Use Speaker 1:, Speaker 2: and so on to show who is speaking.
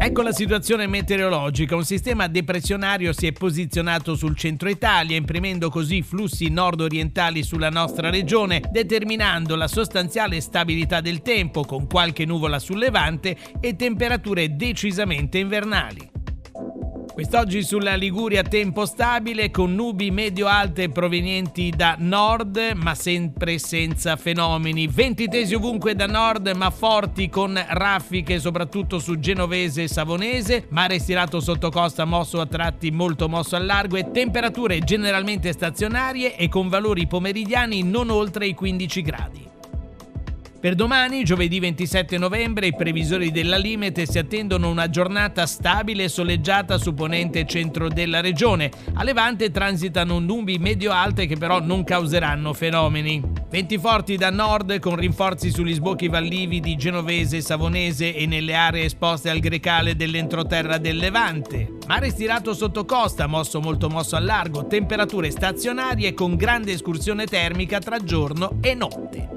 Speaker 1: Ecco la situazione meteorologica. Un sistema depressionario si è posizionato sul centro Italia, imprimendo così flussi nord-orientali sulla nostra regione, determinando la sostanziale stabilità del tempo, con qualche nuvola sul Levante e temperature decisamente invernali. Quest'oggi sulla Liguria tempo stabile con nubi medio-alte provenienti da nord ma sempre senza fenomeni. Venti tesi ovunque da nord ma forti con raffiche soprattutto su Genovese e Savonese. Mare stirato sotto costa mosso a tratti molto mosso al largo e temperature generalmente stazionarie e con valori pomeridiani non oltre i 15 gradi. Per domani, giovedì 27 novembre, i previsori della Limete si attendono una giornata stabile e soleggiata su ponente e centro della regione. A Levante transitano nubi medio-alte che però non causeranno fenomeni. Venti forti da nord con rinforzi sugli sbocchi vallivi di Genovese, Savonese e nelle aree esposte al grecale dell'entroterra del Levante. Mare stirato sotto costa, mosso molto mosso al largo, temperature stazionarie con grande escursione termica tra giorno e notte.